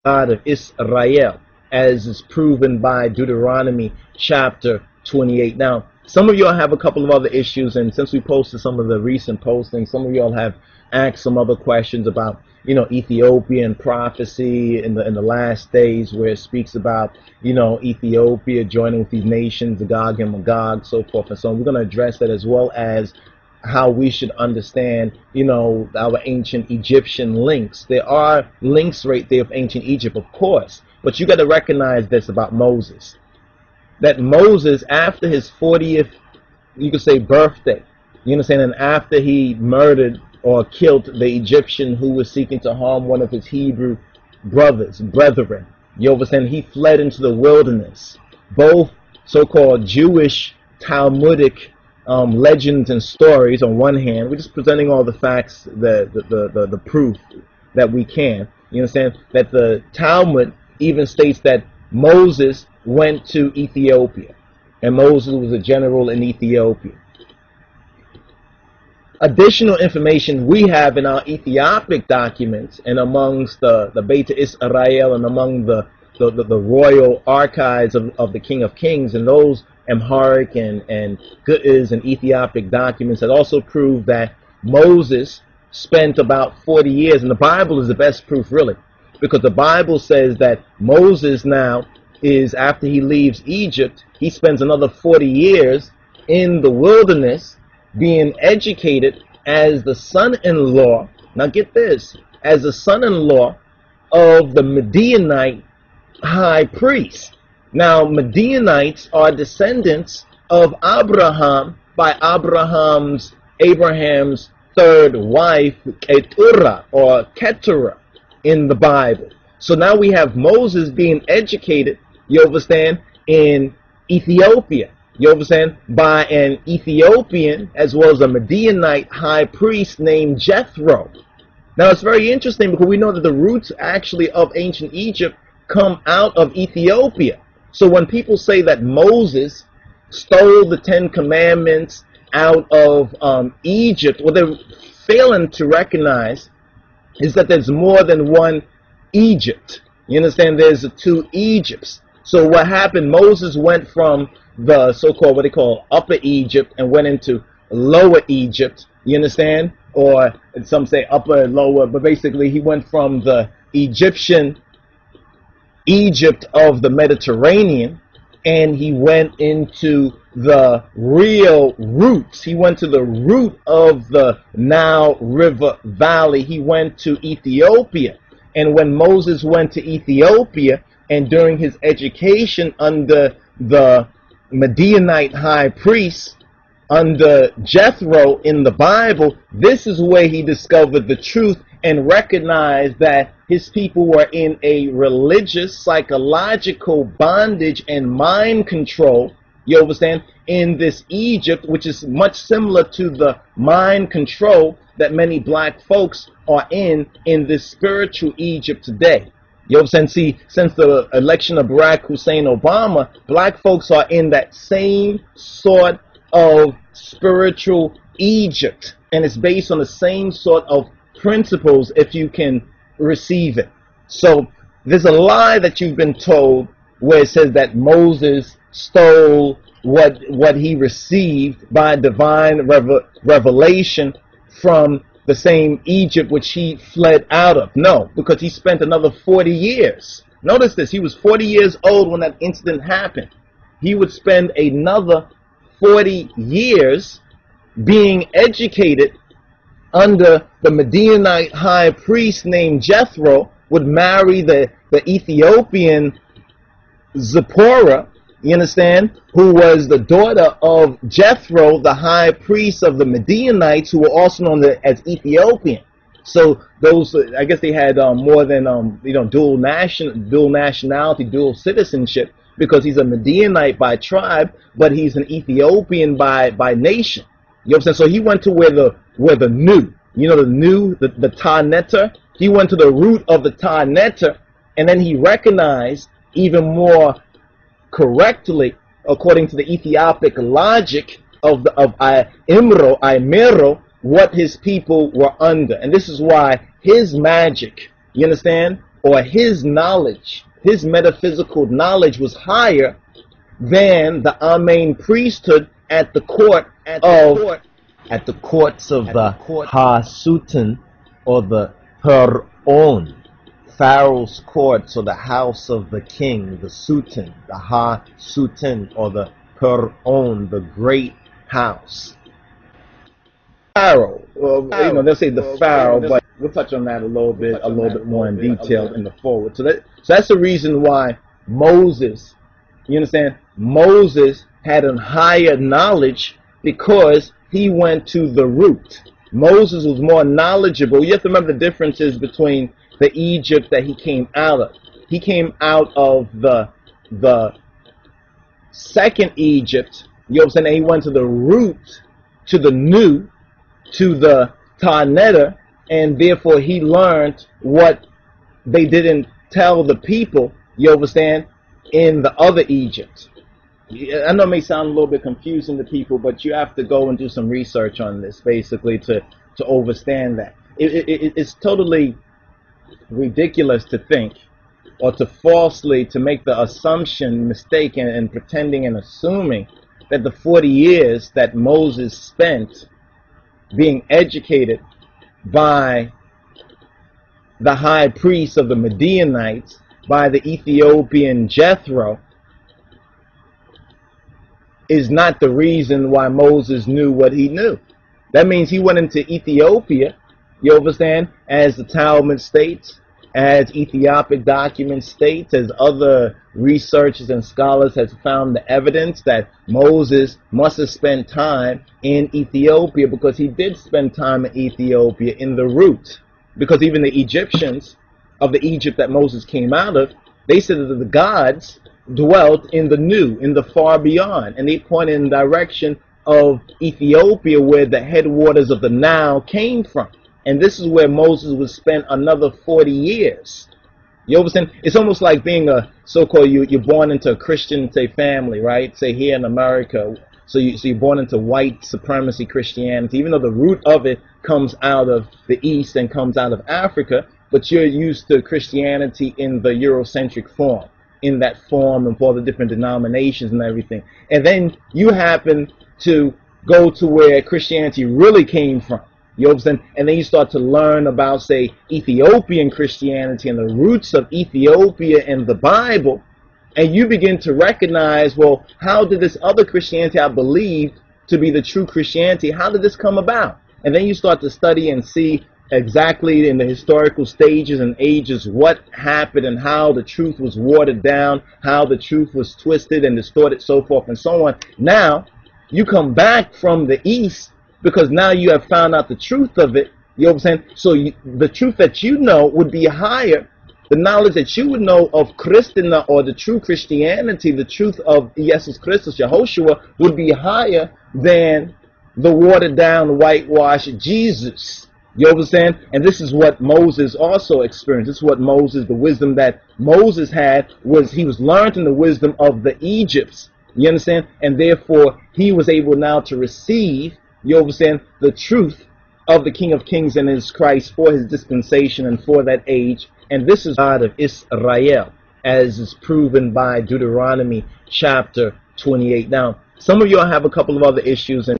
God of Israel, as is proven by Deuteronomy chapter 28. Now, some of y'all have a couple of other issues, and since we posted some of the recent postings, some of y'all have asked some other questions about, Ethiopian prophecy in the last days, where it speaks about, Ethiopia joining with these nations, Gog and Magog, so forth and so on. We're going to address that, as well as how we should understand, our ancient Egyptian links. There are links right there of ancient Egypt, of course, but you got to recognize this about Moses, that Moses, after his 40th, you could say, birthday, you understand, and after he murdered or killed the Egyptian who was seeking to harm one of his Hebrew brethren, you understand, he fled into the wilderness. Both so-called Jewish Talmudic legends and stories on one hand, we're just presenting all the facts, the proof that we can. You understand that the Talmud even states that Moses went to Ethiopia, and Moses was a general in Ethiopia. Additional information we have in our Ethiopic documents and amongst the Beta Israel and among the royal archives of the King of Kings, and those Amharic and Ge'ez and Ethiopic documents that also prove that Moses spent about 40 years, and the Bible is the best proof, really, because the Bible says that Moses now is, after he leaves Egypt, he spends another 40 years in the wilderness being educated as the son-in-law, now get this, as the son-in-law of the Midianite high priest. Now, Midianites are descendants of Abraham by Abraham's third wife, Keturah or Keturah in the Bible. So now we have Moses being educated, you understand, in Ethiopia, you understand, by an Ethiopian as well as a Midianite high priest named Jethro. Now it's very interesting because we know that the roots actually of ancient Egypt come out of Ethiopia. So when people say that Moses stole the 10 Commandments out of Egypt, what they're failing to recognize is that there's more than one Egypt. You understand? There's two Egypts. So what happened, Moses went from the so-called, what they call Upper Egypt, and went into Lower Egypt, you understand? Or some say upper and lower, but basically he went from the Egyptian Egypt of the Mediterranean, and he went into the real roots. He went to the root of the Nile River Valley. He went to Ethiopia. And when Moses went to Ethiopia, and during his education under the Midianite high priest, under Jethro in the Bible, this is where he discovered the truth and recognized that his people were in a religious, psychological bondage and mind control, you understand, in this Egypt, which is much similar to the mind control that many black folks are in this spiritual Egypt today. You understand? See, since the election of Barack Hussein Obama, black folks are in that same sort of spiritual Egypt, and it's based on the same sort of principles, if you can receive it. So there's a lie that you've been told where it says that Moses stole what he received by divine revelation from the same Egypt which he fled out of. No, because he spent another 40 years. Notice this, he was 40 years old when that incident happened. He would spend another 40 years being educated under the Midianite high priest named Jethro, would marry the Ethiopian Zipporah, you understand, who was the daughter of Jethro, the high priest of the Midianites, who were also known as Ethiopian. So those, I guess they had more than dual nationality, dual citizenship, because he's a Midianite by tribe, but he's an Ethiopian by nation. You know what I'm saying? So he went to where the new, the Ta Neter. He went to the root of the Ta Neter, and then he recognized even more correctly, according to the Ethiopic logic of Imero, what his people were under. And this is why his magic, you understand, or his knowledge, his metaphysical knowledge was higher than the Amen priesthood at the courts of the Ha-Sultan or the Per-On, Pharaoh's courts, or the house of the king, the Sultan, the Ha-Sultan or the Per-On, the great house. Pharaoh, they'll say the Pharaoh, but we'll touch on that a little bit more in detail in the forward. So that's the reason why Moses, you understand, Moses had a higher knowledge, because he went to the root. Moses was more knowledgeable. You have to remember the differences between the Egypt that he came out of. He came out of the second Egypt, you know what I'm saying, and he went to the root, to the new, to the Taneta, and therefore he learned what they didn't tell the people, you understand, in the other Egypt. I know it may sound a little bit confusing to people, but you have to go and do some research on this, basically, to understand that. It's totally ridiculous to think, or to make the assumption, mistake, and pretending and assuming that the 40 years that Moses spent being educated by the high priest of the Midianites, by the Ethiopian Jethro, is not the reason why Moses knew what he knew. That means he went into Ethiopia, you understand, as the Talmud states, as Ethiopic documents states, as other researchers and scholars have found the evidence that Moses must have spent time in Ethiopia, because he did spend time in Ethiopia in the root. Because even the Egyptians of the Egypt that Moses came out of, they said that the gods dwelt in the new, in the far beyond, and they pointed in the direction of Ethiopia, where the headwaters of the Nile came from. And this is where Moses would spend another 40 years. You understand? It's almost like being a so-called, you're born into a Christian, say, family, right? Say here in America. So you're born into white supremacy Christianity, even though the root of it comes out of the East and comes out of Africa, but you're used to Christianity in the Eurocentric form, in that form, and for the different denominations and everything. And then you happen to go to where Christianity really came from. You understand? And then you start to learn about, say, Ethiopian Christianity and the roots of Ethiopia and the Bible. And you begin to recognize, well, how did this other Christianity I believed to be the true Christianity, how did this come about? And then you start to study and see exactly in the historical stages and ages what happened and how the truth was watered down, how the truth was twisted and distorted, so forth and so on. Now, you come back from the East, because now you have found out the truth of it. You know what I'm saying? So the truth that you know would be higher. The knowledge that you would know of Christina, or the true Christianity, the truth of Jesus Christus, Yehoshua, would be higher than the watered down, whitewashed Jesus. You understand? And this is what Moses also experienced. This is what Moses, the wisdom that Moses had, was he was learned in the wisdom of the Egypts. You understand? And therefore, he was able now to receive, you understand, the truth of the King of Kings and his Christ for his dispensation and for that age. And this is God of Israel, as is proven by Deuteronomy chapter 28. Now, some of y'all have a couple of other issues, and